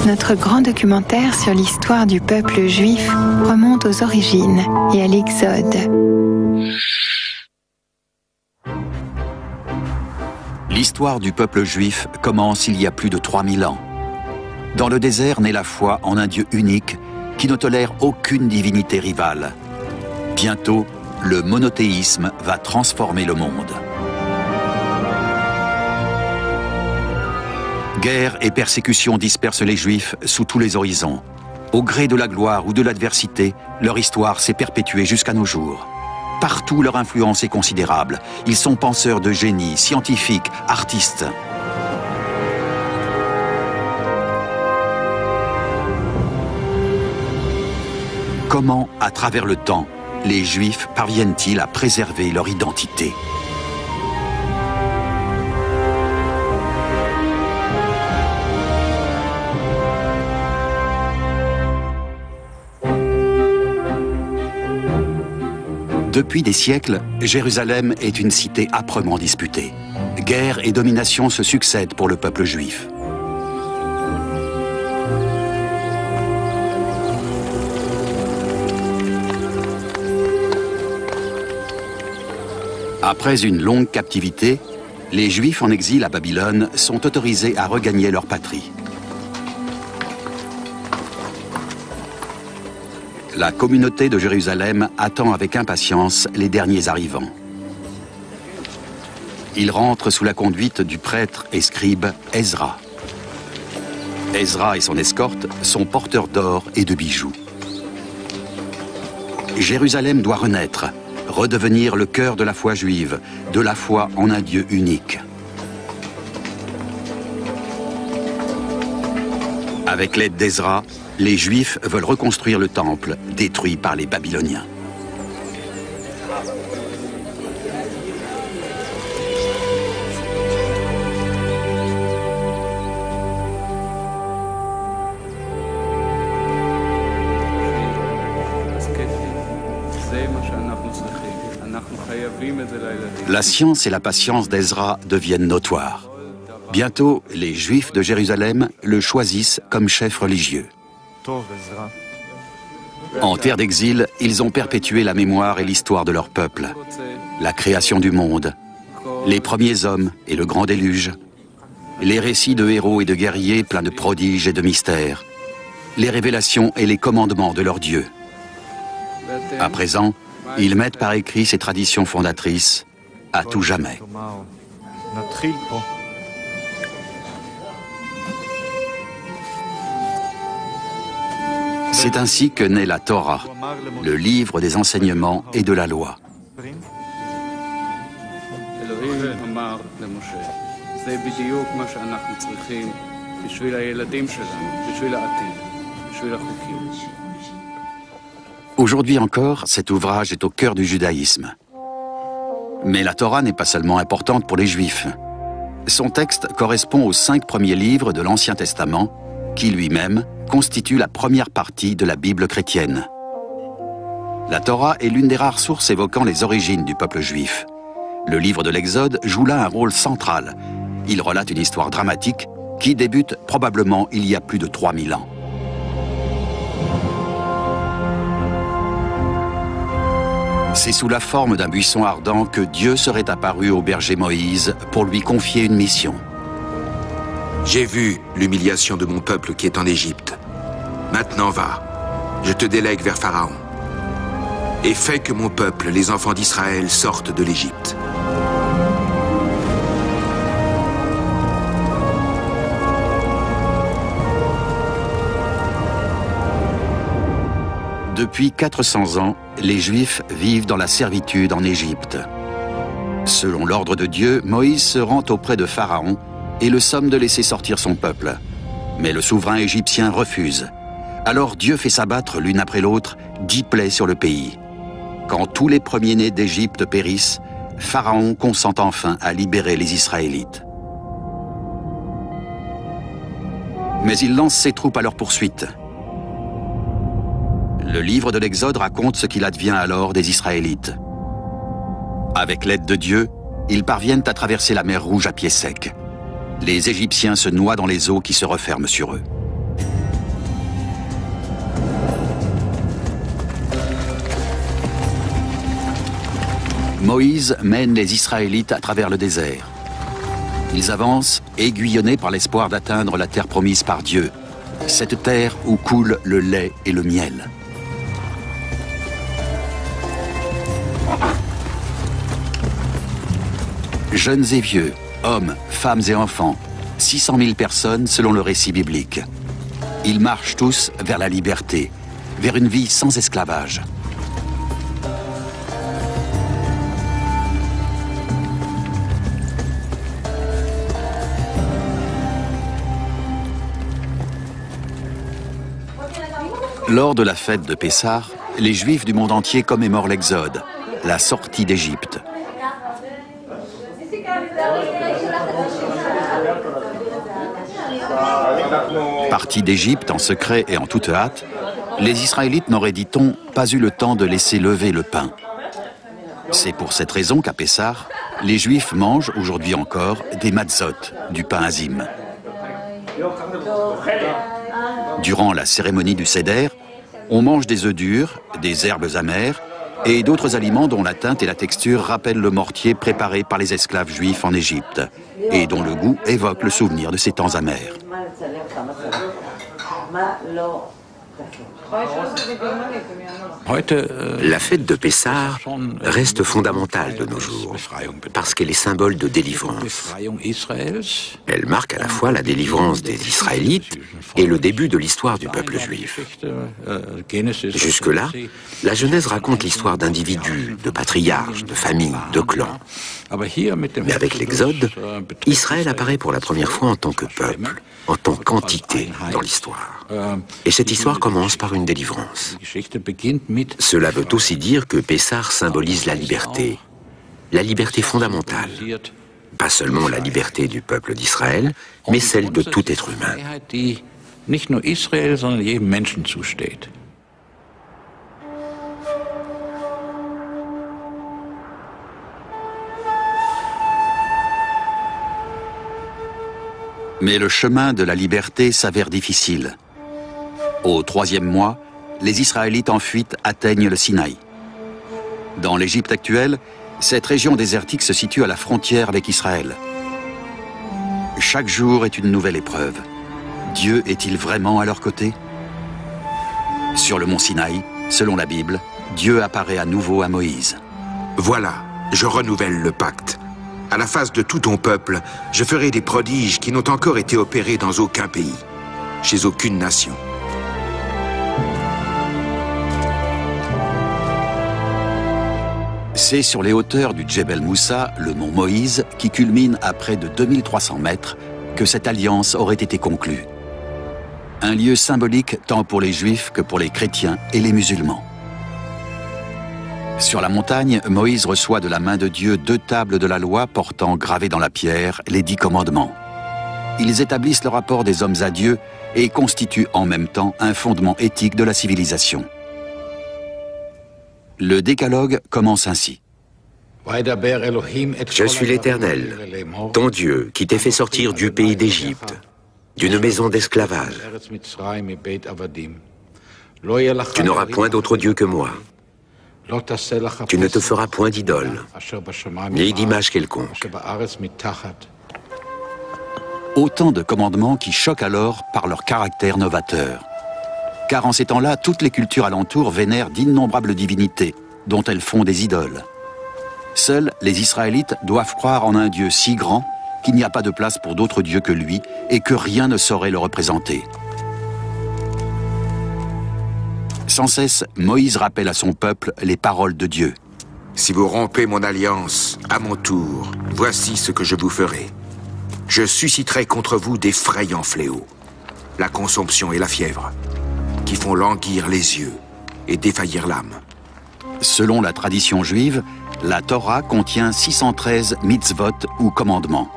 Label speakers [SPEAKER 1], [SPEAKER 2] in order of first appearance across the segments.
[SPEAKER 1] Notre grand documentaire sur l'histoire du peuple juif remonte aux origines et à l'Exode.
[SPEAKER 2] L'histoire du peuple juif commence il y a plus de 3000 ans. Dans le désert naît la foi en un Dieu unique qui ne tolère aucune divinité rivale. Bientôt, le monothéisme va transformer le monde. Guerre et persécution dispersent les Juifs sous tous les horizons. Au gré de la gloire ou de l'adversité, leur histoire s'est perpétuée jusqu'à nos jours. Partout, leur influence est considérable. Ils sont penseurs de génie, scientifiques, artistes. Comment, à travers le temps, les Juifs parviennent-ils à préserver leur identité ? Depuis des siècles, Jérusalem est une cité âprement disputée. Guerre et domination se succèdent pour le peuple juif. Après une longue captivité, les Juifs en exil à Babylone sont autorisés à regagner leur patrie. La communauté de Jérusalem attend avec impatience les derniers arrivants. Ils rentrent sous la conduite du prêtre et scribe Ezra. Ezra et son escorte sont porteurs d'or et de bijoux. Jérusalem doit renaître, redevenir le cœur de la foi juive, de la foi en un Dieu unique. Avec l'aide d'Ezra, les Juifs veulent reconstruire le temple, détruit par les Babyloniens. La science et la patience d'Ezra deviennent notoires. Bientôt, les Juifs de Jérusalem le choisissent comme chef religieux. En terre d'exil, ils ont perpétué la mémoire et l'histoire de leur peuple, la création du monde, les premiers hommes et le grand déluge, les récits de héros et de guerriers pleins de prodiges et de mystères, les révélations et les commandements de leur Dieu. À présent, ils mettent par écrit ces traditions fondatrices à tout jamais. C'est ainsi que naît la Torah, le livre des enseignements et de la loi. Aujourd'hui encore, cet ouvrage est au cœur du judaïsme. Mais la Torah n'est pas seulement importante pour les Juifs. Son texte correspond aux 5 premiers livres de l'Ancien Testament, qui lui-même constitue la première partie de la Bible chrétienne. La Torah est l'une des rares sources évoquant les origines du peuple juif. Le livre de l'Exode joue là un rôle central. Il relate une histoire dramatique qui débute probablement il y a plus de 3000 ans. C'est sous la forme d'un buisson ardent que Dieu serait apparu au berger Moïse pour lui confier une mission.
[SPEAKER 3] J'ai vu l'humiliation de mon peuple qui est en Égypte. Maintenant va, je te délègue vers Pharaon. Et fais que mon peuple, les enfants d'Israël, sortent de l'Égypte.
[SPEAKER 2] Depuis 400 ans, les Juifs vivent dans la servitude en Égypte. Selon l'ordre de Dieu, Moïse se rend auprès de Pharaon et le somme de laisser sortir son peuple. Mais le souverain égyptien refuse. Alors Dieu fait s'abattre l'une après l'autre 10 plaies sur le pays. Quand tous les premiers-nés d'Égypte périssent, Pharaon consent enfin à libérer les Israélites. Mais il lance ses troupes à leur poursuite. Le livre de l'Exode raconte ce qu'il advient alors des Israélites. Avec l'aide de Dieu, ils parviennent à traverser la mer Rouge à pied sec. Les Égyptiens se noient dans les eaux qui se referment sur eux. Moïse mène les Israélites à travers le désert. Ils avancent, aiguillonnés par l'espoir d'atteindre la terre promise par Dieu, cette terre où coule le lait et le miel. Jeunes et vieux, hommes, femmes et enfants, 600 000 personnes selon le récit biblique. Ils marchent tous vers la liberté, vers une vie sans esclavage. Lors de la fête de Pessah, les Juifs du monde entier commémorent l'Exode, la sortie d'Égypte. Partis d'Égypte en secret et en toute hâte, les Israélites n'auraient, dit-on, pas eu le temps de laisser lever le pain. C'est pour cette raison qu'à Pessah, les Juifs mangent aujourd'hui encore des matzot, du pain azim. Durant la cérémonie du Seder, on mange des œufs durs, des herbes amères et d'autres aliments dont la teinte et la texture rappellent le mortier préparé par les esclaves juifs en Égypte et dont le goût évoque le souvenir de ces temps amers.
[SPEAKER 4] La fête de Pessah reste fondamentale de nos jours, parce qu'elle est symbole de délivrance. Elle marque à la fois la délivrance des Israélites et le début de l'histoire du peuple juif. Jusque-là, la Genèse raconte l'histoire d'individus, de patriarches, de familles, de clans. Mais avec l'Exode, Israël apparaît pour la première fois en tant que peuple, en tant qu'entité dans l'histoire. Et cette histoire commence par une délivrance. Cela veut aussi dire que Pessah symbolise la liberté fondamentale. Pas seulement la liberté du peuple d'Israël, mais celle de tout être humain.
[SPEAKER 2] Mais le chemin de la liberté s'avère difficile. Au 3e mois, les Israélites en fuite atteignent le Sinaï. Dans l'Égypte actuelle, cette région désertique se situe à la frontière avec Israël. Chaque jour est une nouvelle épreuve. Dieu est-il vraiment à leur côté? Sur le mont Sinaï, selon la Bible, Dieu apparaît à nouveau à Moïse.
[SPEAKER 3] Voilà, je renouvelle le pacte. À la face de tout ton peuple, je ferai des prodiges qui n'ont encore été opérés dans aucun pays, chez aucune nation.
[SPEAKER 2] C'est sur les hauteurs du Djebel Moussa, le mont Moïse, qui culmine à près de 2300 mètres, que cette alliance aurait été conclue. Un lieu symbolique tant pour les Juifs que pour les chrétiens et les musulmans. Sur la montagne, Moïse reçoit de la main de Dieu 2 tables de la loi portant gravées dans la pierre les 10 commandements. Ils établissent le rapport des hommes à Dieu et constituent en même temps un fondement éthique de la civilisation. Le décalogue commence ainsi.
[SPEAKER 4] Je suis l'Éternel, ton Dieu, qui t'ai fait sortir du pays d'Égypte, d'une maison d'esclavage. Tu n'auras point d'autre Dieu que moi. Tu ne te feras point d'idole, ni d'image quelconque.
[SPEAKER 2] Autant de commandements qui choquent alors par leur caractère novateur. Car en ces temps-là, toutes les cultures alentours vénèrent d'innombrables divinités, dont elles font des idoles. Seuls les Israélites doivent croire en un Dieu si grand qu'il n'y a pas de place pour d'autres dieux que lui et que rien ne saurait le représenter. Sans cesse, Moïse rappelle à son peuple les paroles de Dieu.
[SPEAKER 3] Si vous rompez mon alliance, à mon tour, voici ce que je vous ferai. Je susciterai contre vous d'effrayants fléaux, la consomption et la fièvre, qui font languir les yeux et défaillir l'âme.
[SPEAKER 2] Selon la tradition juive, la Torah contient 613 mitzvot ou commandements.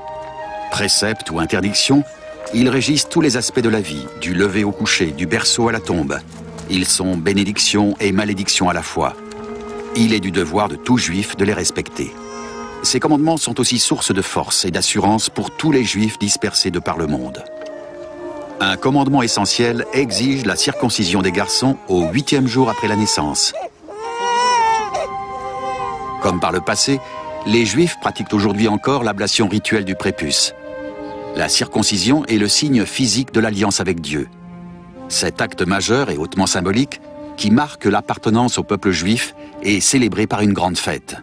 [SPEAKER 2] Préceptes ou interdictions, ils régissent tous les aspects de la vie, du lever au coucher, du berceau à la tombe. Ils sont bénédictions et malédictions à la fois. Il est du devoir de tout juif de les respecter. Ces commandements sont aussi source de force et d'assurance pour tous les juifs dispersés de par le monde. Un commandement essentiel exige la circoncision des garçons au 8e jour après la naissance. Comme par le passé, les Juifs pratiquent aujourd'hui encore l'ablation rituelle du prépuce. La circoncision est le signe physique de l'alliance avec Dieu. Cet acte majeur et hautement symbolique, qui marque l'appartenance au peuple juif, est célébré par une grande fête.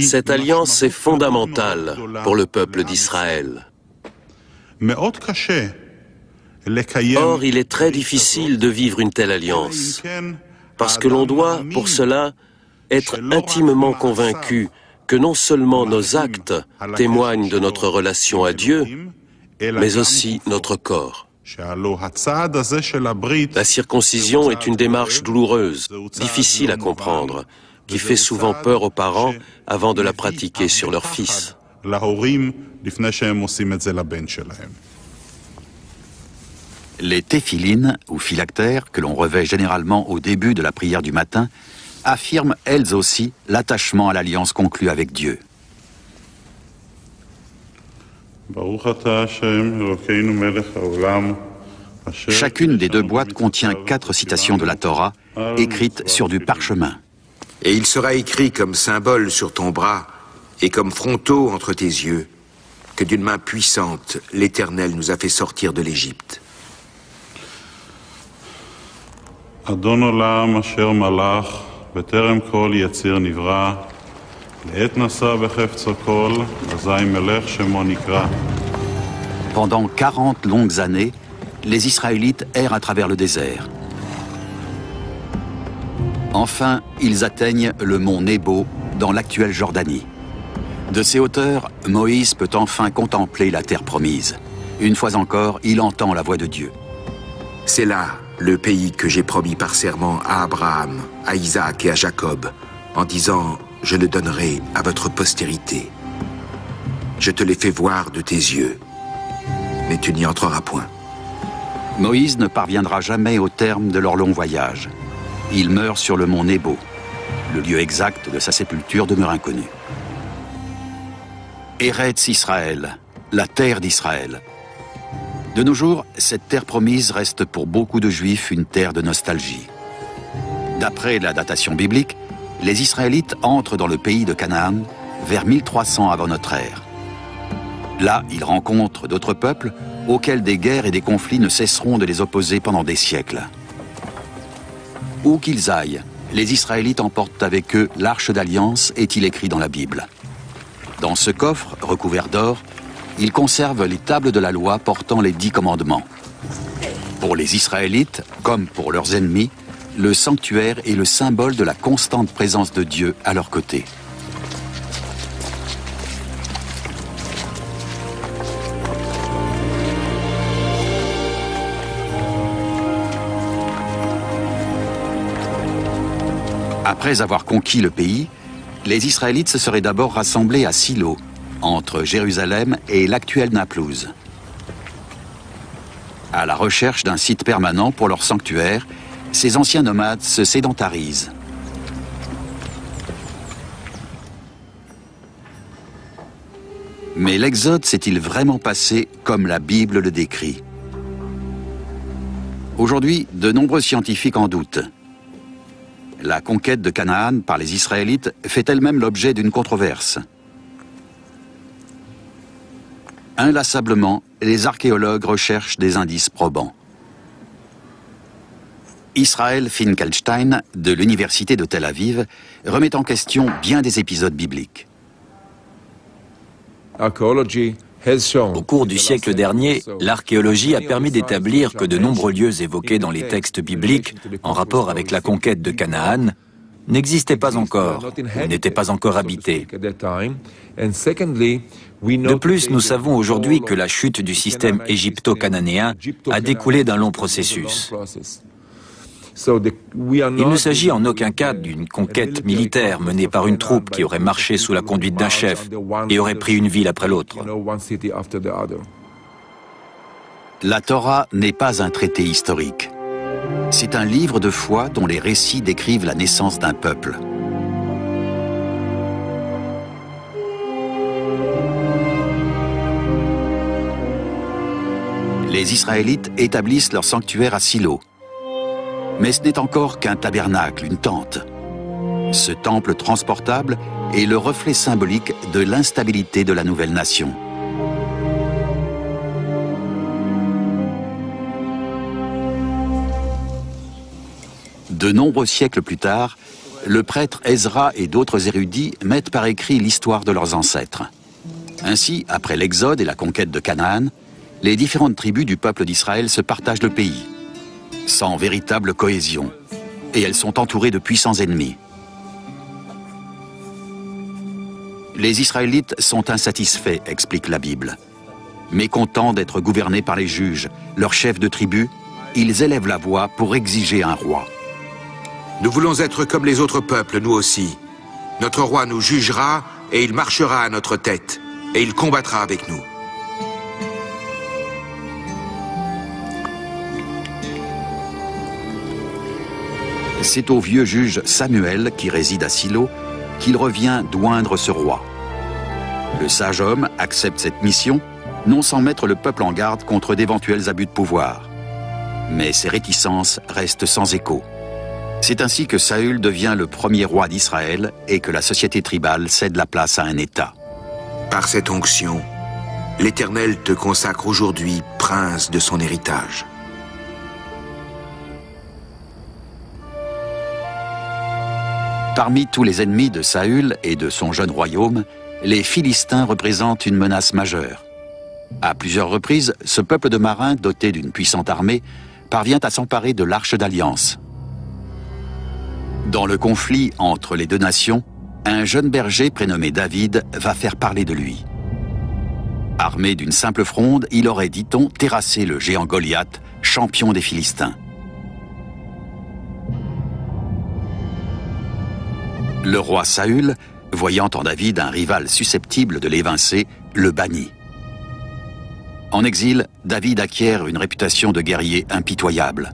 [SPEAKER 5] Cette alliance est fondamentale pour le peuple d'Israël. Or, il est très difficile de vivre une telle alliance, parce que l'on doit, pour cela, être intimement convaincu que non seulement nos actes témoignent de notre relation à Dieu, mais aussi notre corps. La circoncision est une démarche douloureuse, difficile à comprendre, qui fait souvent peur aux parents avant de la pratiquer sur leur fils.
[SPEAKER 2] Les téphilines, ou phylactères, que l'on revêt généralement au début de la prière du matin, affirment elles aussi l'attachement à l'alliance conclue avec Dieu. Chacune des deux boîtes contient 4 citations de la Torah, écrites sur du parchemin.
[SPEAKER 3] Et il sera écrit comme symbole sur ton bras et comme frontaux entre tes yeux que d'une main puissante, l'Éternel nous a fait sortir de l'Égypte.
[SPEAKER 6] אדון עולם אשר מלך בטרם כל יציר נברא לעת נשא בחפצו כל אזי מלך שמו נקרא.
[SPEAKER 2] Pendant 40 longues années, les Israélites errent à travers le désert. Enfin, ils atteignent le mont Nebo dans l'actuelle Jordanie. De ces hauteurs, Moïse peut enfin contempler la terre promise. Une fois encore, il entend la voix de Dieu.
[SPEAKER 3] C'est là le pays que j'ai promis par serment à Abraham, à Isaac et à Jacob, en disant « Je le donnerai à votre postérité ». Je te l'ai fait voir de tes yeux, mais tu n'y entreras point.
[SPEAKER 2] Moïse ne parviendra jamais au terme de leur long voyage. Il meurt sur le mont Nebo. Le lieu exact de sa sépulture demeure inconnu. Eretz Israël, la terre d'Israël. De nos jours, cette terre promise reste pour beaucoup de Juifs une terre de nostalgie. D'après la datation biblique, les Israélites entrent dans le pays de Canaan vers 1300 avant notre ère. Là, ils rencontrent d'autres peuples auxquels des guerres et des conflits ne cesseront de les opposer pendant des siècles. Où qu'ils aillent, les Israélites emportent avec eux l'arche d'alliance, est-il écrit dans la Bible. Dans ce coffre, recouvert d'or, ils conservent les tables de la loi portant les 10 commandements. Pour les Israélites, comme pour leurs ennemis, le sanctuaire est le symbole de la constante présence de Dieu à leur côté. Après avoir conquis le pays, les Israélites se seraient d'abord rassemblés à Silo, entre Jérusalem et l'actuelle Naplouse. À la recherche d'un site permanent pour leur sanctuaire, ces anciens nomades se sédentarisent. Mais l'Exode s'est-il vraiment passé comme la Bible le décrit? Aujourd'hui, de nombreux scientifiques en doutent. La conquête de Canaan par les Israélites fait elle-même l'objet d'une controverse. Inlassablement, les archéologues recherchent des indices probants. Israël Finkelstein, de l'Université de Tel Aviv, remet en question bien des épisodes bibliques.
[SPEAKER 7] Au cours du siècle dernier, l'archéologie a permis d'établir que de nombreux lieux évoqués dans les textes bibliques en rapport avec la conquête de Canaan n'existaient pas encore, ou n'étaient pas encore habités. De plus, nous savons aujourd'hui que la chute du système égypto-cananéen a découlé d'un long processus. Il ne s'agit en aucun cas d'une conquête militaire menée par une troupe qui aurait marché sous la conduite d'un chef et aurait pris une ville après l'autre.
[SPEAKER 2] La Torah n'est pas un traité historique. C'est un livre de foi dont les récits décrivent la naissance d'un peuple. les Israélites établissent leur sanctuaire à Silo. Mais ce n'est encore qu'un tabernacle, une tente. Ce temple transportable est le reflet symbolique de l'instabilité de la nouvelle nation. De nombreux siècles plus tard, le prêtre Ezra et d'autres érudits mettent par écrit l'histoire de leurs ancêtres. Ainsi, après l'Exode et la conquête de Canaan, les différentes tribus du peuple d'Israël se partagent le pays, sans véritable cohésion, et elles sont entourées de puissants ennemis. Les Israélites sont insatisfaits, explique la Bible. Mécontents d'être gouvernés par les juges, leurs chefs de tribu, ils élèvent la voix pour exiger un roi.
[SPEAKER 3] Nous voulons être comme les autres peuples, nous aussi. Notre roi nous jugera et il marchera à notre tête, et il combattra avec nous.
[SPEAKER 2] C'est au vieux juge Samuel, qui réside à Silo, qu'il revient d'oindre ce roi. Le sage homme accepte cette mission, non sans mettre le peuple en garde contre d'éventuels abus de pouvoir. Mais ces réticences restent sans écho. C'est ainsi que Saül devient le premier roi d'Israël et que la société tribale cède la place à un État.
[SPEAKER 3] Par cette onction, l'Éternel te consacre aujourd'hui prince de son héritage.
[SPEAKER 2] Parmi tous les ennemis de Saül et de son jeune royaume, les Philistins représentent une menace majeure. À plusieurs reprises, ce peuple de marins, doté d'une puissante armée, parvient à s'emparer de l'Arche d'Alliance. Dans le conflit entre les deux nations, un jeune berger prénommé David va faire parler de lui. Armé d'une simple fronde, il aurait, dit-on, terrassé le géant Goliath, champion des Philistins. Le roi Saül, voyant en David un rival susceptible de l'évincer, le bannit. En exil, David acquiert une réputation de guerrier impitoyable.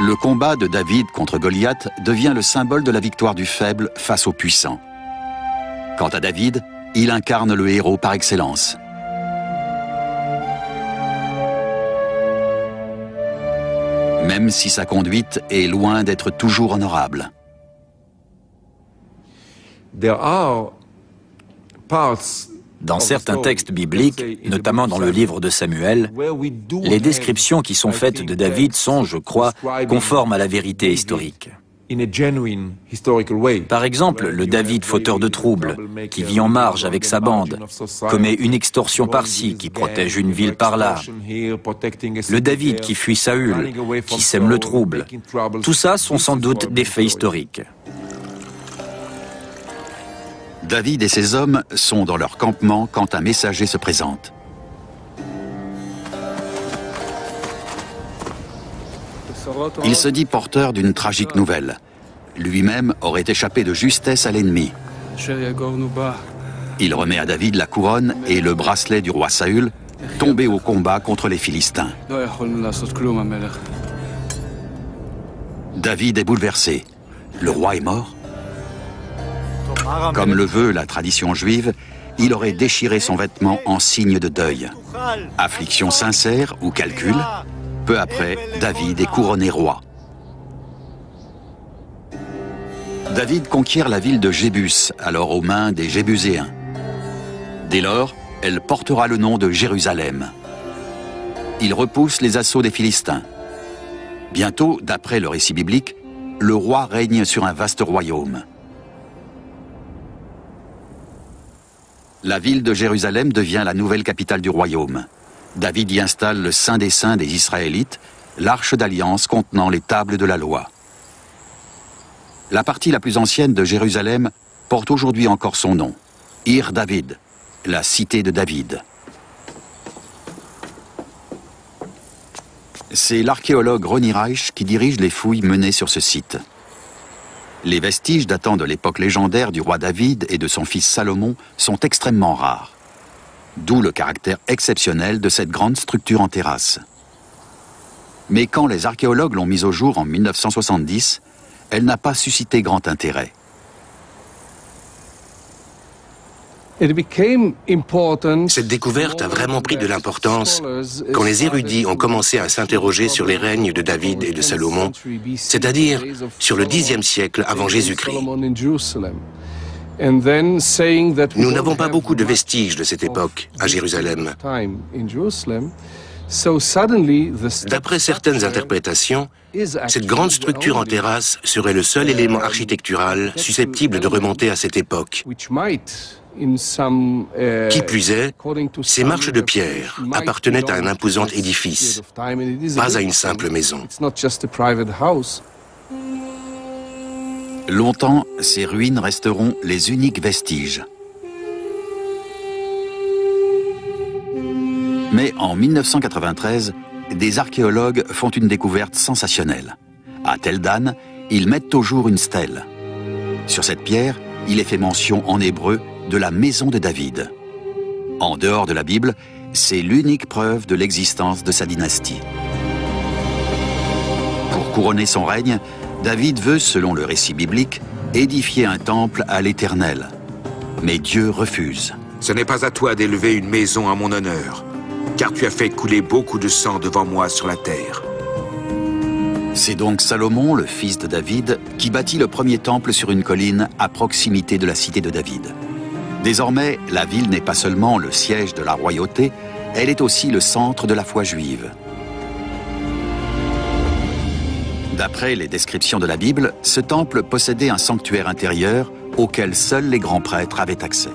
[SPEAKER 2] Le combat de David contre Goliath devient le symbole de la victoire du faible face au puissant. Quant à David, il incarne le héros par excellence. Même si sa conduite est loin d'être toujours honorable.
[SPEAKER 7] Dans certains textes bibliques, notamment dans le livre de Samuel, les descriptions qui sont faites de David sont, je crois, conformes à la vérité historique. Par exemple, le David fauteur de troubles, qui vit en marge avec sa bande, commet une extorsion par-ci, qui protège une ville par-là. Le David qui fuit Saül, qui sème le trouble. Tout ça sont sans doute des faits historiques.
[SPEAKER 2] David et ses hommes sont dans leur campement quand un messager se présente. Il se dit porteur d'une tragique nouvelle. Lui-même aurait échappé de justesse à l'ennemi. Il remet à David la couronne et le bracelet du roi Saül, tombé au combat contre les Philistins. David est bouleversé. Le roi est mort? Comme le veut la tradition juive, il aurait déchiré son vêtement en signe de deuil. Affliction sincère ou calcul? Peu après, David est couronné roi. David conquiert la ville de Jébus, alors aux mains des Jébuséens. Dès lors, elle portera le nom de Jérusalem. Il repousse les assauts des Philistins. Bientôt, d'après le récit biblique, le roi règne sur un vaste royaume. La ville de Jérusalem devient la nouvelle capitale du royaume. David y installe le Saint des Saints des Israélites, l'Arche d'Alliance contenant les tables de la loi. La partie la plus ancienne de Jérusalem porte aujourd'hui encore son nom, Ir David, la cité de David. C'est l'archéologue Ronnie Reich qui dirige les fouilles menées sur ce site. Les vestiges datant de l'époque légendaire du roi David et de son fils Salomon sont extrêmement rares. D'où le caractère exceptionnel de cette grande structure en terrasse. Mais quand les archéologues l'ont mise au jour en 1970, elle n'a pas suscité grand intérêt.
[SPEAKER 8] Cette découverte a vraiment pris de l'importance quand les érudits ont commencé à s'interroger sur les règnes de David et de Salomon, c'est-à-dire sur le Xe siècle avant Jésus-Christ. Nous n'avons pas beaucoup de vestiges de cette époque à Jérusalem. D'après certaines interprétations, cette grande structure en terrasse serait le seul élément architectural susceptible de remonter à cette époque. Qui plus est, ces marches de pierre appartenaient à un imposant édifice, pas à une simple maison.
[SPEAKER 2] Longtemps, ces ruines resteront les uniques vestiges. Mais en 1993, des archéologues font une découverte sensationnelle. À Tel Dan, ils mettent au jour une stèle. Sur cette pierre, il est fait mention en hébreu de la maison de David. En dehors de la Bible, c'est l'unique preuve de l'existence de sa dynastie. Pour couronner son règne, David veut, selon le récit biblique, édifier un temple à l'Éternel. Mais Dieu refuse.
[SPEAKER 3] Ce n'est pas à toi d'élever une maison à mon honneur, car tu as fait couler beaucoup de sang devant moi sur la terre.
[SPEAKER 2] C'est donc Salomon, le fils de David, qui bâtit le premier temple sur une colline à proximité de la cité de David. Désormais, la ville n'est pas seulement le siège de la royauté, elle est aussi le centre de la foi juive. D'après les descriptions de la Bible, ce temple possédait un sanctuaire intérieur auquel seuls les grands prêtres avaient accès.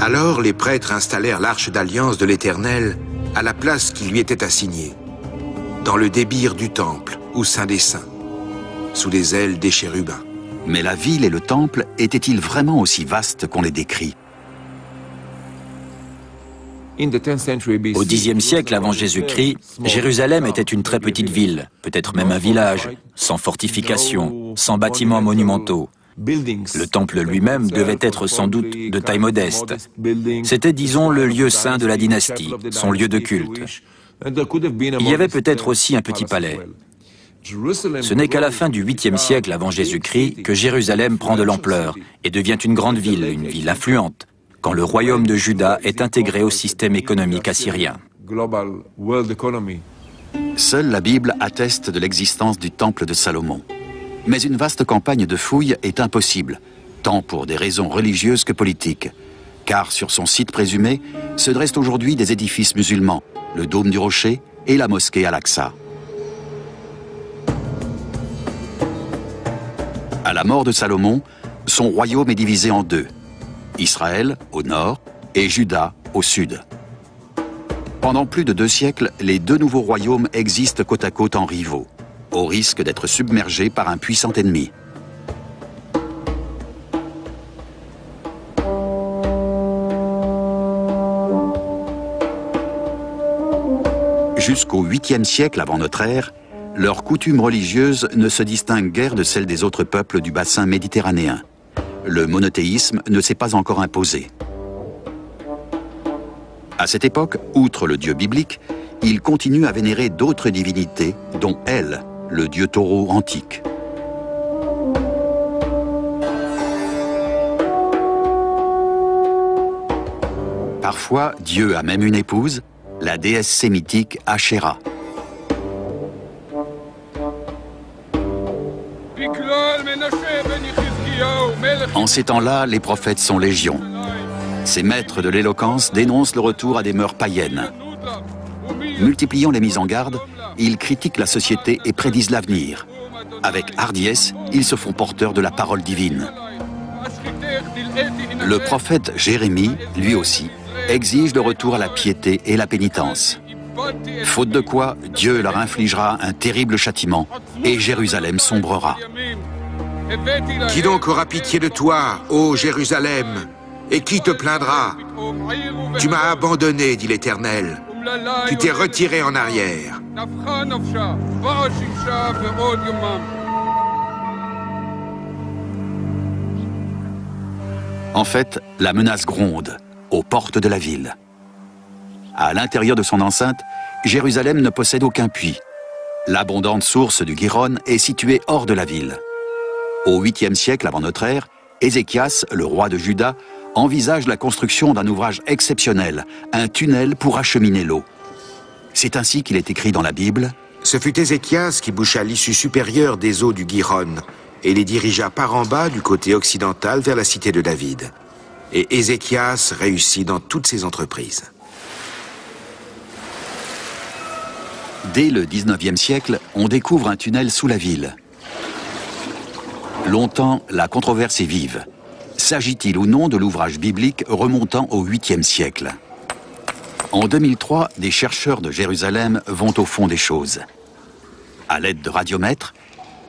[SPEAKER 3] Alors les prêtres installèrent l'arche d'alliance de l'Éternel à la place qui lui était assignée, dans le débir du temple, au sein des saints, sous les ailes des chérubins.
[SPEAKER 2] Mais la ville et le temple étaient-ils vraiment aussi vastes qu'on les décrit?
[SPEAKER 7] Au Xe siècle avant Jésus-Christ, Jérusalem était une très petite ville, peut-être même un village, sans fortifications, sans bâtiments monumentaux. Le temple lui-même devait être sans doute de taille modeste. C'était, disons, le lieu saint de la dynastie, son lieu de culte. Il y avait peut-être aussi un petit palais. Ce n'est qu'à la fin du 8e siècle avant Jésus-Christ que Jérusalem prend de l'ampleur et devient une grande ville, une ville influente, quand le royaume de Juda est intégré au système économique assyrien.
[SPEAKER 2] Seule la Bible atteste de l'existence du temple de Salomon. Mais une vaste campagne de fouilles est impossible, tant pour des raisons religieuses que politiques. Car sur son site présumé se dressent aujourd'hui des édifices musulmans, le dôme du Rocher et la mosquée Al-Aqsa. À la mort de Salomon, son royaume est divisé en deux. Israël au nord et Juda au sud. Pendant plus de 2 siècles, les deux nouveaux royaumes existent côte à côte en rivaux, au risque d'être submergés par un puissant ennemi. Jusqu'au 8e siècle avant notre ère, leurs coutumes religieuses ne se distinguent guère de celles des autres peuples du bassin méditerranéen. Le monothéisme ne s'est pas encore imposé. À cette époque, outre le dieu biblique, ils continuent à vénérer d'autres divinités, dont El, le dieu taureau antique. Parfois, Dieu a même une épouse, la déesse sémitique Ashéra. En ces temps-là, les prophètes sont légion. Ces maîtres de l'éloquence dénoncent le retour à des mœurs païennes. Multipliant les mises en garde, ils critiquent la société et prédisent l'avenir. Avec hardiesse, ils se font porteurs de la parole divine. Le prophète Jérémie, lui aussi, exige le retour à la piété et la pénitence. Faute de quoi, Dieu leur infligera un terrible châtiment et Jérusalem sombrera.
[SPEAKER 3] Qui donc aura pitié de toi, ô Jérusalem? Et qui te plaindra? Tu m'as abandonné, dit l'Éternel. Tu t'es retiré en arrière.
[SPEAKER 2] En fait, la menace gronde, aux portes de la ville. À l'intérieur de son enceinte, Jérusalem ne possède aucun puits. L'abondante source du Guiron est située hors de la ville. Au 8e siècle avant notre ère, Ézéchias, le roi de Juda, envisage la construction d'un ouvrage exceptionnel, un tunnel pour acheminer l'eau. C'est ainsi qu'il est écrit dans la Bible.
[SPEAKER 3] Ce fut Ézéchias qui boucha l'issue supérieure des eaux du Gihon et les dirigea par en bas du côté occidental vers la cité de David. Et Ézéchias réussit dans toutes ses entreprises.
[SPEAKER 2] Dès le 19e siècle, on découvre un tunnel sous la ville. Longtemps, la controverse est vive. S'agit-il ou non de l'ouvrage biblique remontant au 8e siècle? En 2003, des chercheurs de Jérusalem vont au fond des choses. À l'aide de radiomètres,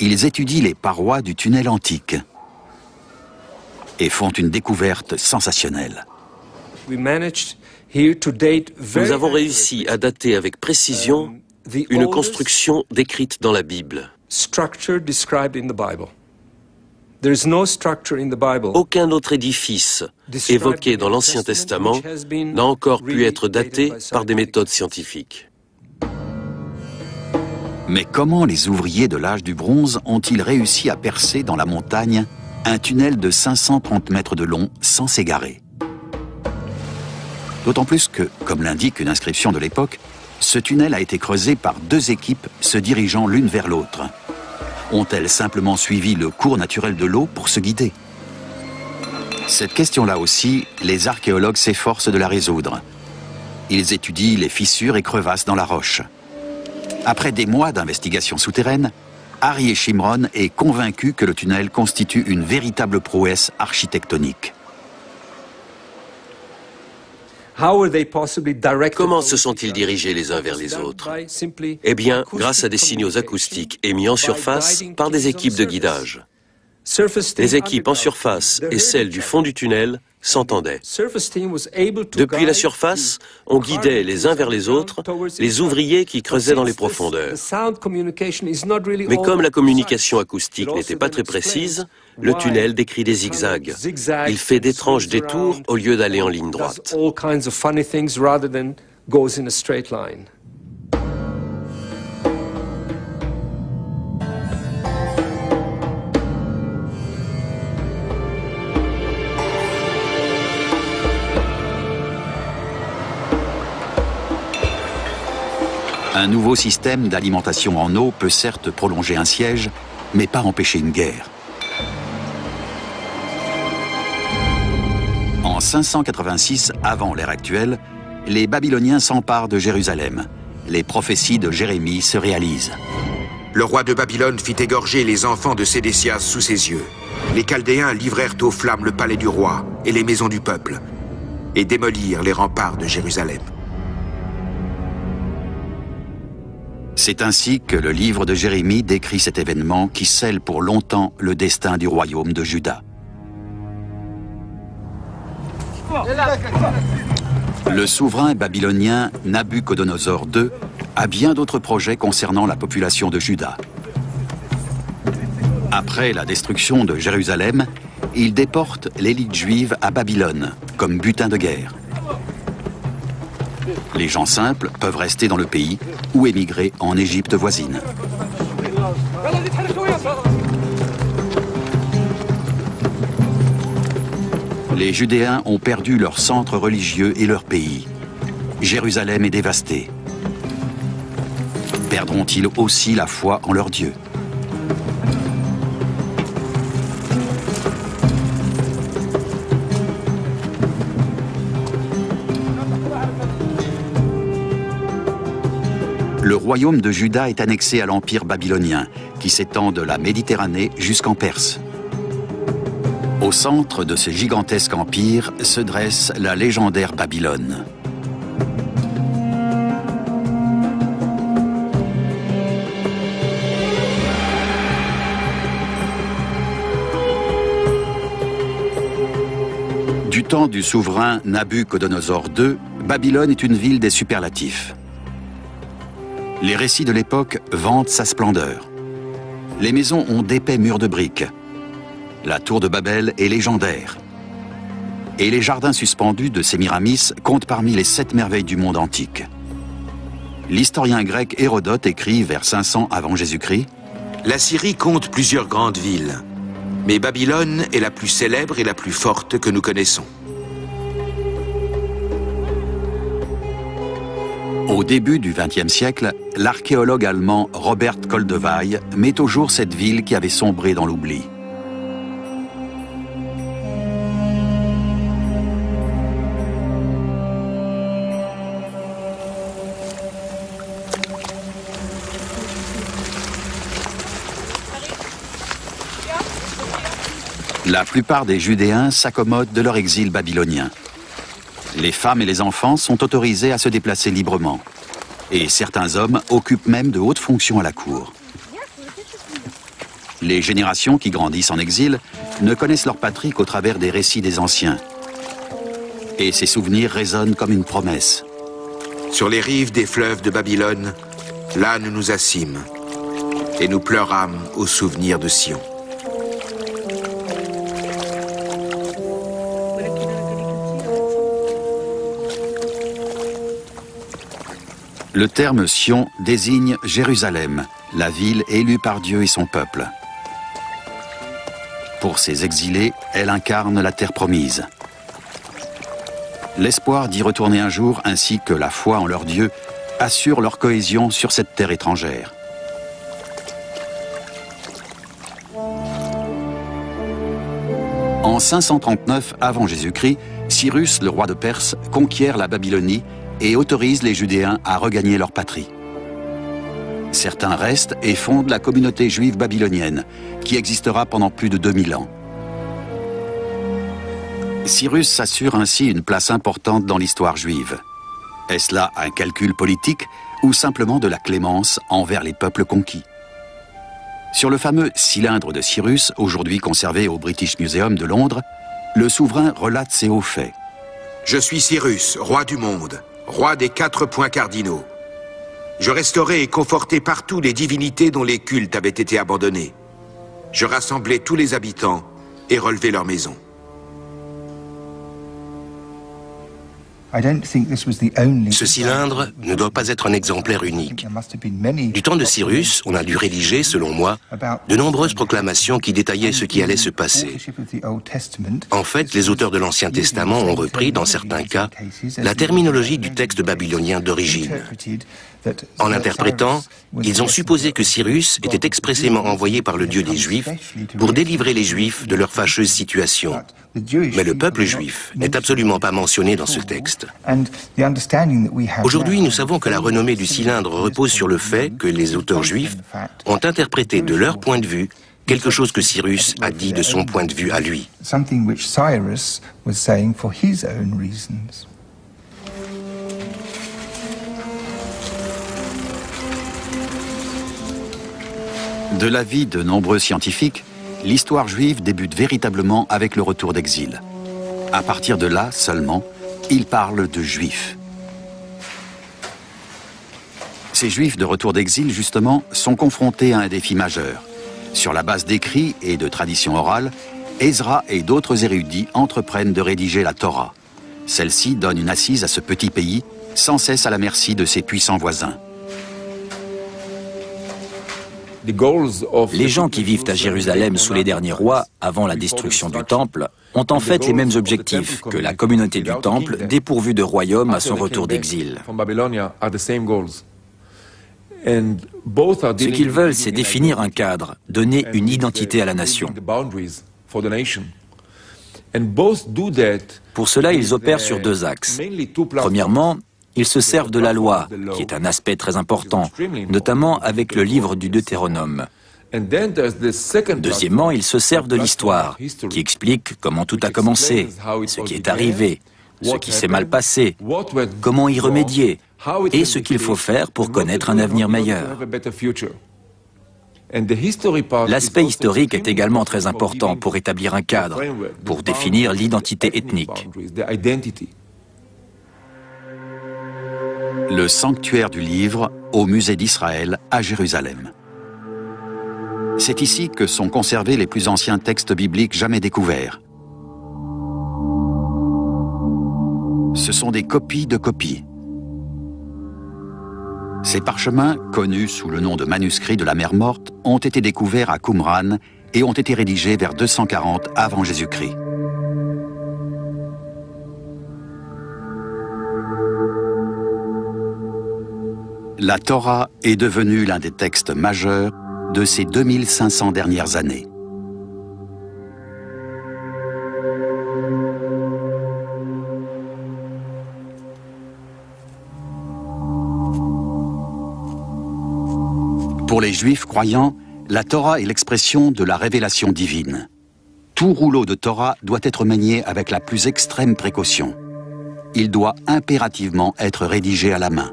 [SPEAKER 2] ils étudient les parois du tunnel antique et font une découverte sensationnelle.
[SPEAKER 5] Nous avons réussi à dater avec précision une construction décrite dans la Bible. Aucun autre édifice évoqué dans l'Ancien Testament n'a encore pu être daté par des méthodes scientifiques.
[SPEAKER 2] Mais comment les ouvriers de l'âge du bronze ont-ils réussi à percer dans la montagne un tunnel de 530 mètres de long sans s'égarer? D'autant plus que, comme l'indique une inscription de l'époque, ce tunnel a été creusé par 2 équipes se dirigeant l'une vers l'autre. Ont-elles simplement suivi le cours naturel de l'eau pour se guider? Cette question-là aussi, les archéologues s'efforcent de la résoudre. Ils étudient les fissures et crevasses dans la roche. Après des mois d'investigations souterraines, Ari et Shimron est convaincu que le tunnel constitue une véritable prouesse architectonique.
[SPEAKER 5] Comment se sont-ils dirigés les uns vers les autres? Eh bien, grâce à des signaux acoustiques émis en surface par des équipes de guidage. Les équipes en surface et celles du fond du tunnel s'entendaient. Depuis la surface, on guidait les uns vers les autres les ouvriers qui creusaient dans les profondeurs. Mais comme la communication acoustique n'était pas très précise, le tunnel décrit des zigzags. Il fait d'étranges détours au lieu d'aller en ligne droite.
[SPEAKER 2] Un nouveau système d'alimentation en eau peut certes prolonger un siège, mais pas empêcher une guerre. En 586, avant l'ère actuelle, les Babyloniens s'emparent de Jérusalem. Les prophéties de Jérémie se réalisent.
[SPEAKER 3] Le roi de Babylone fit égorger les enfants de Sédécias sous ses yeux. Les Chaldéens livrèrent aux flammes le palais du roi et les maisons du peuple, et démolirent les remparts de Jérusalem.
[SPEAKER 2] C'est ainsi que le livre de Jérémie décrit cet événement qui scelle pour longtemps le destin du royaume de Juda. Le souverain babylonien Nabuchodonosor II a bien d'autres projets concernant la population de Juda. Après la destruction de Jérusalem, il déporte l'élite juive à Babylone comme butin de guerre. Les gens simples peuvent rester dans le pays ou émigrer en Égypte voisine. Les Judéens ont perdu leur centre religieux et leur pays. Jérusalem est dévastée. Perdront-ils aussi la foi en leur Dieu? Le royaume de Juda est annexé à l'empire babylonien, qui s'étend de la Méditerranée jusqu'en Perse. Au centre de ce gigantesque empire se dresse la légendaire Babylone. Du temps du souverain Nabuchodonosor II, Babylone est une ville des superlatifs. Les récits de l'époque vantent sa splendeur. Les maisons ont d'épais murs de briques. La tour de Babel est légendaire. Et les jardins suspendus de Sémiramis comptent parmi les 7 merveilles du monde antique. L'historien grec Hérodote écrit vers 500 avant Jésus-Christ:
[SPEAKER 3] La Syrie compte plusieurs grandes villes, mais Babylone est la plus célèbre et la plus forte que nous connaissons.
[SPEAKER 2] Au début du XXe siècle, l'archéologue allemand Robert Koldewey met au jour cette ville qui avait sombré dans l'oubli. La plupart des Judéens s'accommodent de leur exil babylonien. Les femmes et les enfants sont autorisés à se déplacer librement. Et certains hommes occupent même de hautes fonctions à la cour. Les générations qui grandissent en exil ne connaissent leur patrie qu'au travers des récits des anciens. Et ces souvenirs résonnent comme une promesse.
[SPEAKER 3] Sur les rives des fleuves de Babylone, là nous nous assîmes, et nous pleurâmes au souvenir de Sion.
[SPEAKER 2] Le terme Sion désigne Jérusalem, la ville élue par Dieu et son peuple. Pour ces exilés, elle incarne la terre promise. L'espoir d'y retourner un jour ainsi que la foi en leur Dieu assure leur cohésion sur cette terre étrangère. En 539 avant Jésus-Christ, Cyrus, le roi de Perse, conquiert la Babylonie et autorise les Judéens à regagner leur patrie. Certains restent et fondent la communauté juive babylonienne, qui existera pendant plus de 2000 ans. Cyrus s'assure ainsi une place importante dans l'histoire juive. Est-ce là un calcul politique ou simplement de la clémence envers les peuples conquis? Sur le fameux cylindre de Cyrus, aujourd'hui conservé au British Museum de Londres, le souverain relate ces hauts faits.
[SPEAKER 3] Je suis Cyrus, roi du monde, roi des 4 points cardinaux. Je restaurai et confortai partout les divinités dont les cultes avaient été abandonnés. Je rassemblai tous les habitants et relevai leurs maisons.
[SPEAKER 8] Ce cylindre ne doit pas être un exemplaire unique. Du temps de Cyrus, on a dû rédiger, selon moi, de nombreuses proclamations qui détaillaient ce qui allait se passer. En fait, les auteurs de l'Ancien Testament ont repris, dans certains cas, la terminologie du texte babylonien d'origine. En l'interprétant, ils ont supposé que Cyrus était expressément envoyé par le Dieu des Juifs pour délivrer les Juifs de leur fâcheuse situation. Mais le peuple juif n'est absolument pas mentionné dans ce texte. Aujourd'hui, nous savons que la renommée du cylindre repose sur le fait que les auteurs juifs ont interprété de leur point de vue quelque chose que Cyrus a dit de son point de vue à lui.
[SPEAKER 2] De l'avis de nombreux scientifiques, l'histoire juive débute véritablement avec le retour d'exil. À partir de là seulement, ils parlent de juifs. Ces juifs de retour d'exil, justement, sont confrontés à un défi majeur. Sur la base d'écrits et de traditions orales, Ezra et d'autres érudits entreprennent de rédiger la Torah. Celle-ci donne une assise à ce petit pays, sans cesse à la merci de ses puissants voisins.
[SPEAKER 7] Les gens qui vivent à Jérusalem sous les derniers rois, avant la destruction du Temple, ont en fait les mêmes objectifs que la communauté du Temple, dépourvue de royaume à son retour d'exil. Ce qu'ils veulent, c'est définir un cadre, donner une identité à la nation. Pour cela, ils opèrent sur 2 axes. Premièrement, ils se servent de la loi, qui est un aspect très important, notamment avec le livre du Deutéronome. Deuxièmement, ils se servent de l'histoire, qui explique comment tout a commencé, ce qui est arrivé, ce qui s'est mal passé, comment y remédier, et ce qu'il faut faire pour connaître un avenir meilleur. L'aspect historique est également très important pour établir un cadre, pour définir l'identité ethnique.
[SPEAKER 2] Le sanctuaire du livre au musée d'Israël à Jérusalem. C'est ici que sont conservés les plus anciens textes bibliques jamais découverts. Ce sont des copies de copies. Ces parchemins, connus sous le nom de manuscrits de la mer Morte, ont été découverts à Qumran et ont été rédigés vers 240 avant Jésus-Christ. La Torah est devenue l'un des textes majeurs de ces 2500 dernières années. Pour les Juifs croyants, la Torah est l'expression de la révélation divine. Tout rouleau de Torah doit être manié avec la plus extrême précaution. Il doit impérativement être rédigé à la main.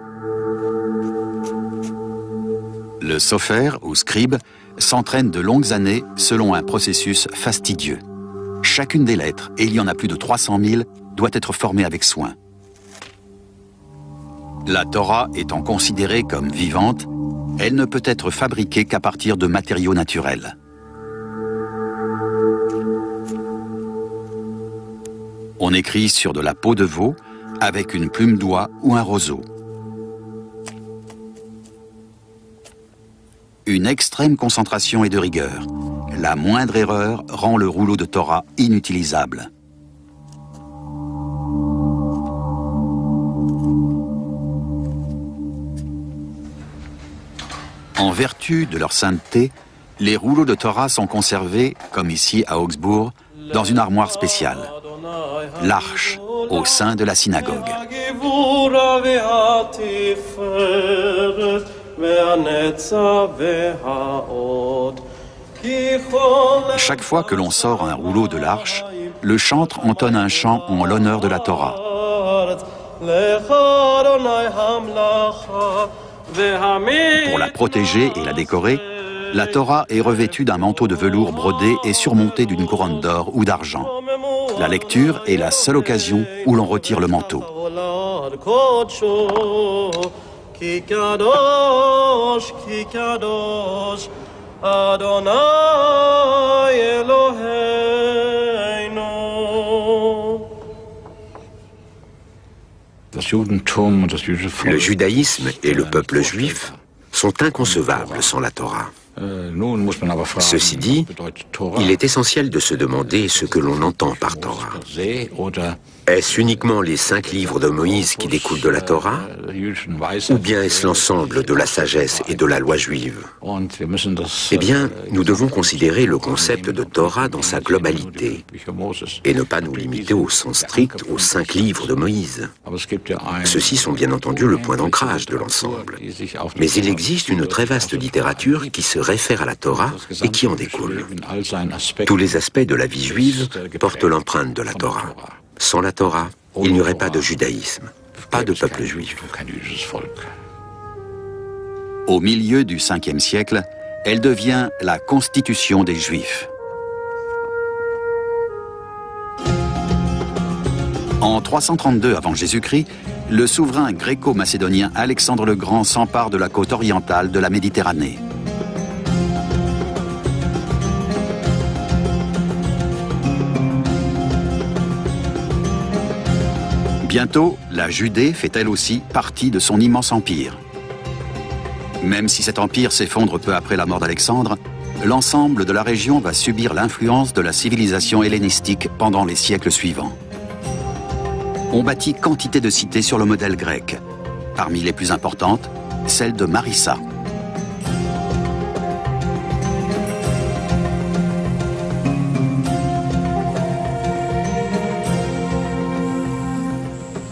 [SPEAKER 2] Le sofer, ou scribe, s'entraîne de longues années selon un processus fastidieux. Chacune des lettres, et il y en a plus de 300 000, doit être formée avec soin. La Torah étant considérée comme vivante, elle ne peut être fabriquée qu'à partir de matériaux naturels. On écrit sur de la peau de veau, avec une plume d'oie ou un roseau. Une extrême concentration et de rigueur. La moindre erreur rend le rouleau de Torah inutilisable. En vertu de leur sainteté, les rouleaux de Torah sont conservés, comme ici à Augsbourg, dans une armoire spéciale. L'arche, au sein de la synagogue. Chaque fois que l'on sort un rouleau de l'arche, le chantre entonne un chant en l'honneur de la Torah. Pour la protéger et la décorer, la Torah est revêtue d'un manteau de velours brodé et surmonté d'une couronne d'or ou d'argent. La lecture est la seule occasion où l'on retire le manteau.
[SPEAKER 4] Le judaïsme et le peuple juif sont inconcevables sans la Torah. Ceci dit, il est essentiel de se demander ce que l'on entend par Torah. Est-ce uniquement les 5 livres de Moïse qui découlent de la Torah, ou bien est-ce l'ensemble de la sagesse et de la loi juive? Eh bien, nous devons considérer le concept de Torah dans sa globalité, et ne pas nous limiter au sens strict aux 5 livres de Moïse. Ceux-ci sont bien entendu le point d'ancrage de l'ensemble. Mais il existe une très vaste littérature qui se réfère à la Torah et qui en découle. Tous les aspects de la vie juive portent l'empreinte de la Torah. Sans la Torah, il n'y aurait pas de judaïsme, pas de peuple juif.
[SPEAKER 2] Au milieu du 5e siècle, elle devient la constitution des Juifs. En 332 avant Jésus-Christ, le souverain gréco-macédonien Alexandre le Grand s'empare de la côte orientale de la Méditerranée. Bientôt, la Judée fait elle aussi partie de son immense empire. Même si cet empire s'effondre peu après la mort d'Alexandre, l'ensemble de la région va subir l'influence de la civilisation hellénistique pendant les siècles suivants. On bâtit quantité de cités sur le modèle grec. Parmi les plus importantes, celle de Marissa.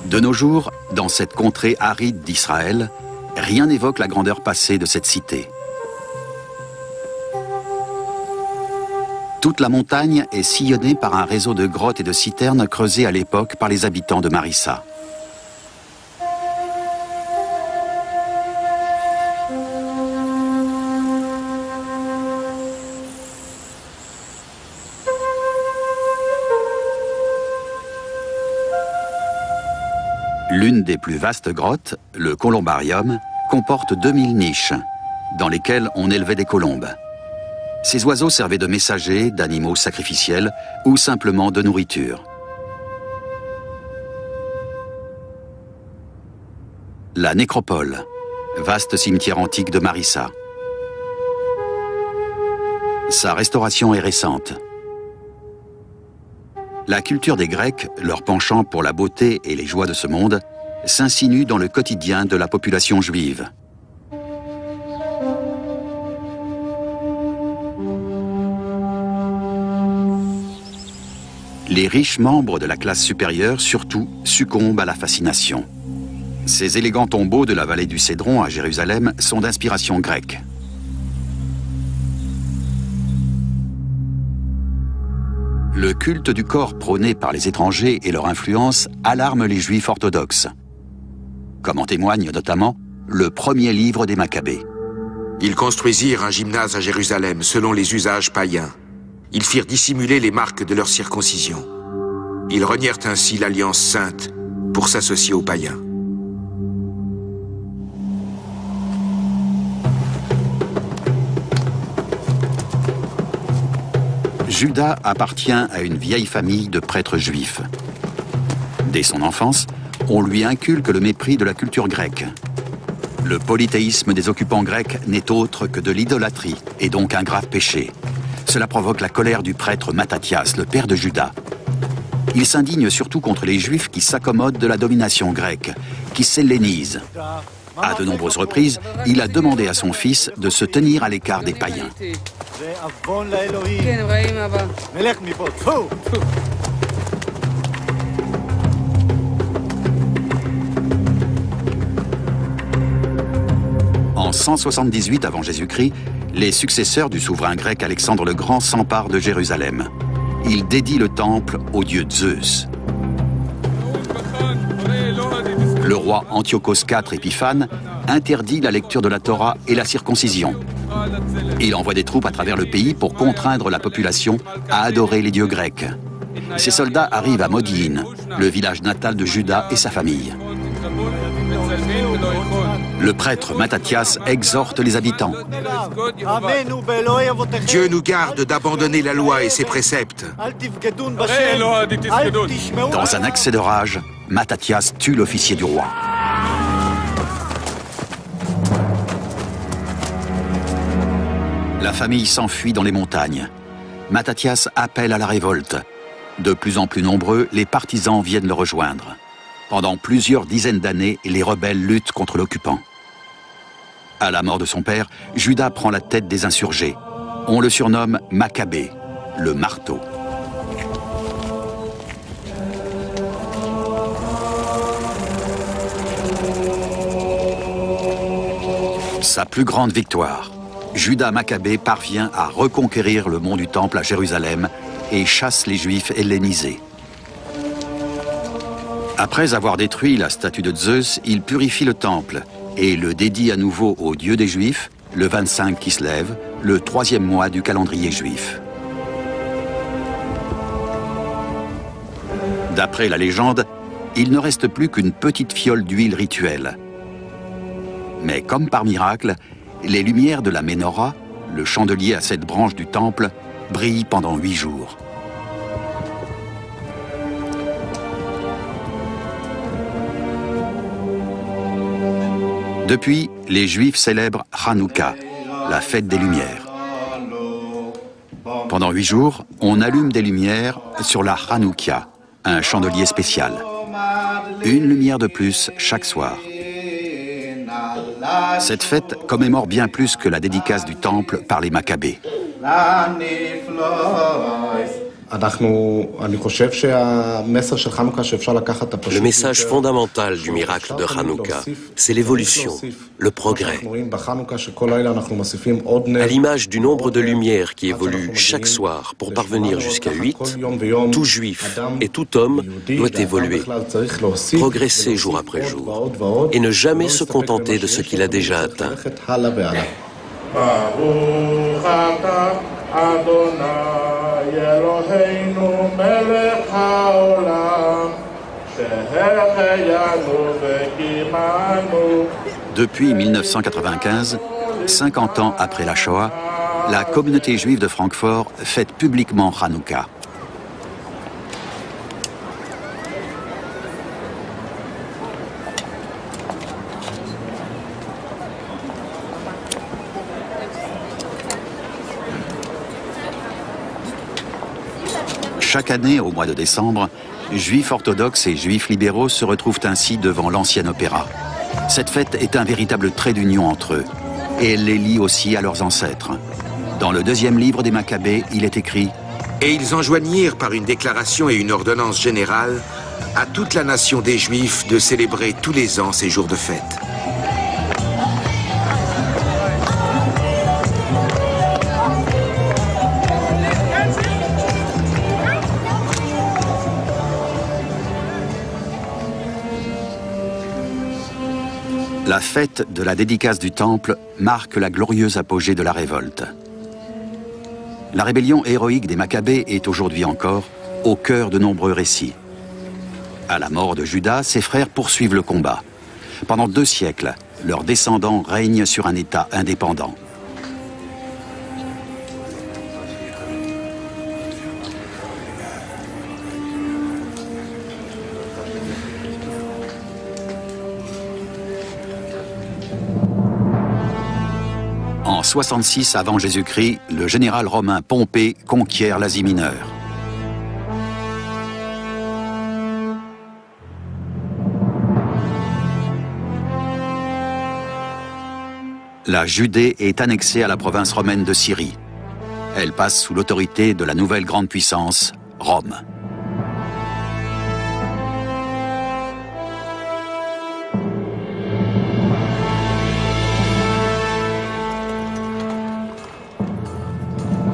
[SPEAKER 2] De nos jours, dans cette contrée aride d'Israël, rien n'évoque la grandeur passée de cette cité. Toute la montagne est sillonnée par un réseau de grottes et de citernes creusées à l'époque par les habitants de Marissa. L'une des plus vastes grottes, le colombarium, comporte 2000 niches, dans lesquelles on élevait des colombes. Ces oiseaux servaient de messagers, d'animaux sacrificiels ou simplement de nourriture. La nécropole, vaste cimetière antique de Marissa. Sa restauration est récente. La culture des Grecs, leur penchant pour la beauté et les joies de ce monde, s'insinue dans le quotidien de la population juive. Les riches membres de la classe supérieure, surtout, succombent à la fascination. Ces élégants tombeaux de la vallée du Cédron à Jérusalem sont d'inspiration grecque. Le culte du corps prôné par les étrangers et leur influence alarme les Juifs orthodoxes, comme en témoigne notamment le premier livre des Maccabées.
[SPEAKER 3] Ils construisirent un gymnase à Jérusalem selon les usages païens. Ils firent dissimuler les marques de leur circoncision. Ils renièrent ainsi l'alliance sainte pour s'associer aux païens.
[SPEAKER 2] Juda appartient à une vieille famille de prêtres juifs. Dès son enfance, on lui inculque le mépris de la culture grecque. Le polythéisme des occupants grecs n'est autre que de l'idolâtrie et donc un grave péché. Cela provoque la colère du prêtre Mattathias, le père de Juda. Il s'indigne surtout contre les Juifs qui s'accommodent de la domination grecque, qui s'hellénisent. À de nombreuses reprises, il a demandé à son fils de se tenir à l'écart des païens. En 178 avant Jésus-Christ, les successeurs du souverain grec Alexandre le Grand s'emparent de Jérusalem. Ils dédient le temple au dieu Zeus. Le roi Antiochos IV Épiphane interdit la lecture de la Torah et la circoncision. Il envoie des troupes à travers le pays pour contraindre la population à adorer les dieux grecs. Ces soldats arrivent à Modi'in, le village natal de Juda et sa famille. Le prêtre Mattathias exhorte les habitants.
[SPEAKER 3] Dieu nous garde d'abandonner la loi et ses préceptes.
[SPEAKER 2] Dans un accès de rage, Mattathias tue l'officier du roi. La famille s'enfuit dans les montagnes. Mattathias appelle à la révolte. De plus en plus nombreux, les partisans viennent le rejoindre. Pendant plusieurs dizaines d'années, les rebelles luttent contre l'occupant. À la mort de son père, Juda prend la tête des insurgés. On le surnomme Maccabée, le marteau. Sa plus grande victoire, Juda Maccabée parvient à reconquérir le mont du Temple à Jérusalem et chasse les Juifs hellénisés. Après avoir détruit la statue de Zeus, il purifie le temple et le dédie à nouveau au dieu des Juifs, le 25 Kislev, le 3e mois du calendrier juif. D'après la légende, il ne reste plus qu'une petite fiole d'huile rituelle. Mais comme par miracle, les lumières de la Ménorah, le chandelier à 7 branches du temple, brillent pendant 8 jours. Depuis, les Juifs célèbrent Hanouka, la fête des Lumières. Pendant 8 jours, on allume des lumières sur la Hanoukia, un chandelier spécial. Une lumière de plus chaque soir. Cette fête commémore bien plus que la dédicace du temple par les Maccabées.
[SPEAKER 5] Le message fondamental du miracle de Hanouka, c'est l'évolution, le progrès. À l'image du nombre de lumières qui évolue chaque soir pour parvenir jusqu'à 8, tout juif et tout homme doit évoluer, progresser jour après jour, et ne jamais se contenter de ce qu'il a déjà atteint.
[SPEAKER 2] Depuis 1995, 50 ans après la Shoah, la communauté juive de Francfort fête publiquement Hanouka. Chaque année, au mois de décembre, juifs orthodoxes et juifs libéraux se retrouvent ainsi devant l'ancien opéra. Cette fête est un véritable trait d'union entre eux, et elle les lie aussi à leurs ancêtres. Dans le 2e livre des Maccabées, il est écrit
[SPEAKER 3] Et ils enjoignirent par une déclaration et une ordonnance générale à toute la nation des Juifs de célébrer tous les ans ces jours de fête.
[SPEAKER 2] La fête de la dédicace du Temple marque la glorieuse apogée de la révolte. La rébellion héroïque des Maccabées est aujourd'hui encore au cœur de nombreux récits. À la mort de Judas, ses frères poursuivent le combat. Pendant 2 siècles, leurs descendants règnent sur un État indépendant. En 66 avant Jésus-Christ, le général romain Pompée conquiert l'Asie mineure. La Judée est annexée à la province romaine de Syrie. Elle passe sous l'autorité de la nouvelle grande puissance, Rome.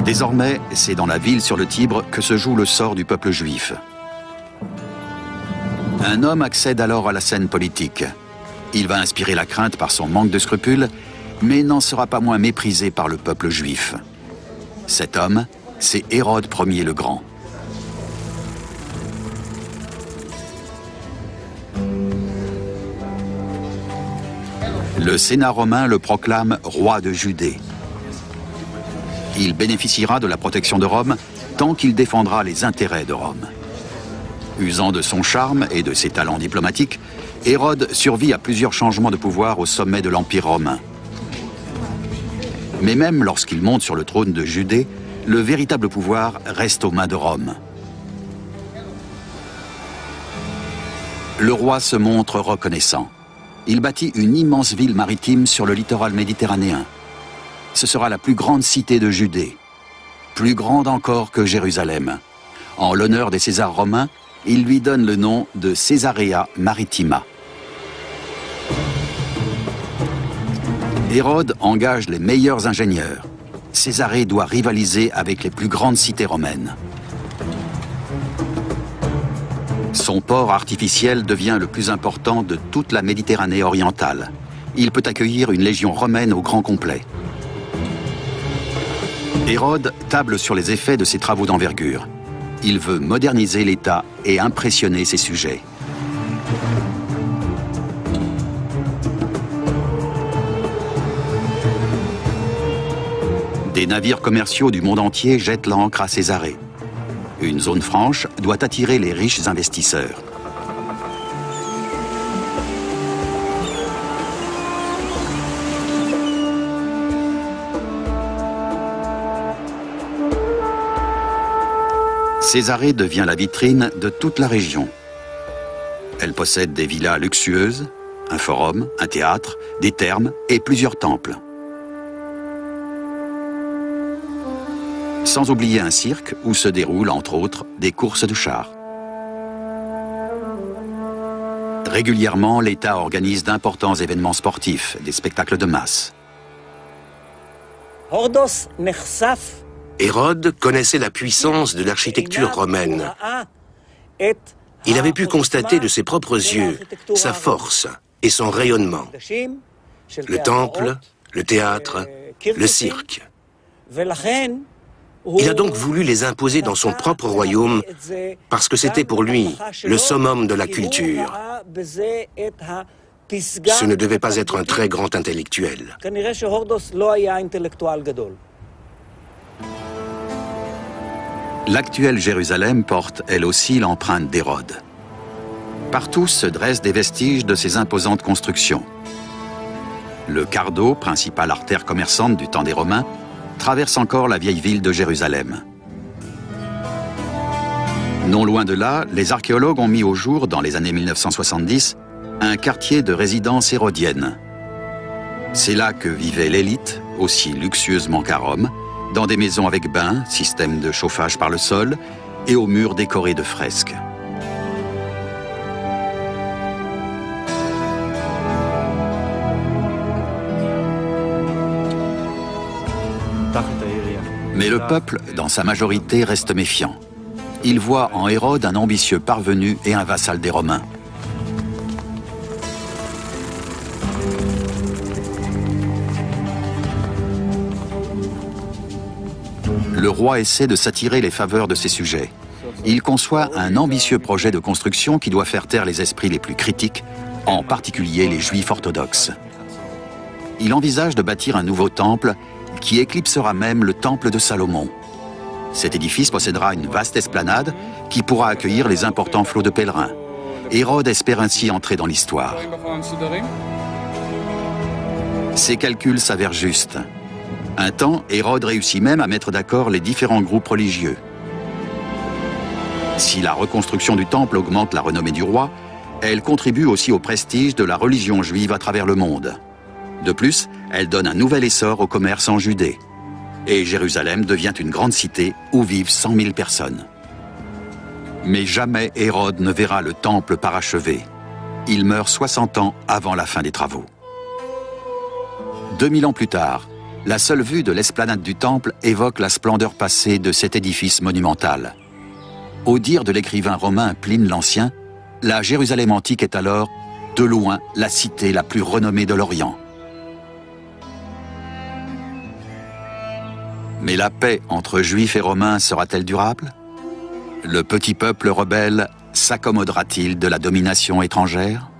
[SPEAKER 2] Désormais, c'est dans la ville sur le Tibre que se joue le sort du peuple juif. Un homme accède alors à la scène politique. Il va inspirer la crainte par son manque de scrupules, mais n'en sera pas moins méprisé par le peuple juif. Cet homme, c'est Hérode Ier le Grand. Le Sénat romain le proclame roi de Judée. Il bénéficiera de la protection de Rome tant qu'il défendra les intérêts de Rome. Usant de son charme et de ses talents diplomatiques, Hérode survit à plusieurs changements de pouvoir au sommet de l'Empire romain. Mais même lorsqu'il monte sur le trône de Judée, le véritable pouvoir reste aux mains de Rome. Le roi se montre reconnaissant. Il bâtit une immense ville maritime sur le littoral méditerranéen. Ce sera la plus grande cité de Judée, plus grande encore que Jérusalem. En l'honneur des Césars romains, il lui donne le nom de Caesarea Maritima. Hérode engage les meilleurs ingénieurs. Césarée doit rivaliser avec les plus grandes cités romaines. Son port artificiel devient le plus important de toute la Méditerranée orientale. Il peut accueillir une légion romaine au grand complet. Hérode table sur les effets de ses travaux d'envergure. Il veut moderniser l'État et impressionner ses sujets. Des navires commerciaux du monde entier jettent l'ancre à Césarée. Une zone franche doit attirer les riches investisseurs. Césarée devient la vitrine de toute la région. Elle possède des villas luxueuses, un forum, un théâtre, des thermes et plusieurs temples. Sans oublier un cirque où se déroulent, entre autres, des courses de chars. Régulièrement, l'État organise d'importants événements sportifs, des spectacles de masse.
[SPEAKER 8] Hérode connaissait la puissance de l'architecture romaine. Il avait pu constater de ses propres yeux sa force et son rayonnement. Le temple, le théâtre, le cirque. Il a donc voulu les imposer dans son propre royaume parce que c'était pour lui le summum de la culture. Ce ne devait pas être un très grand intellectuel.
[SPEAKER 2] L'actuelle Jérusalem porte, elle aussi, l'empreinte d'Hérode. Partout se dressent des vestiges de ces imposantes constructions. Le Cardo, principale artère commerçante du temps des Romains, traverse encore la vieille ville de Jérusalem. Non loin de là, les archéologues ont mis au jour, dans les années 1970, un quartier de résidence hérodienne. C'est là que vivait l'élite, aussi luxueusement qu'à Rome, dans des maisons avec bains, système de chauffage par le sol, et aux murs décorés de fresques. Mais le peuple, dans sa majorité, reste méfiant. Il voit en Hérode un ambitieux parvenu et un vassal des Romains. Le roi essaie de s'attirer les faveurs de ses sujets. Il conçoit un ambitieux projet de construction qui doit faire taire les esprits les plus critiques, en particulier les Juifs orthodoxes. Il envisage de bâtir un nouveau temple qui éclipsera même le temple de Salomon. Cet édifice possédera une vaste esplanade qui pourra accueillir les importants flots de pèlerins. Hérode espère ainsi entrer dans l'histoire. Ses calculs s'avèrent justes. Un temps, Hérode réussit même à mettre d'accord les différents groupes religieux. Si la reconstruction du temple augmente la renommée du roi, elle contribue aussi au prestige de la religion juive à travers le monde. De plus, elle donne un nouvel essor au commerce en Judée. Et Jérusalem devient une grande cité où vivent 100 000 personnes. Mais jamais Hérode ne verra le temple parachevé. Il meurt 60 ans avant la fin des travaux. 2000 ans plus tard, la seule vue de l'esplanade du temple évoque la splendeur passée de cet édifice monumental. Au dire de l'écrivain romain Pline l'Ancien, la Jérusalem antique est alors, de loin, la cité la plus renommée de l'Orient. Mais la paix entre Juifs et Romains sera-t-elle durable? Le petit peuple rebelle s'accommodera-t-il de la domination étrangère?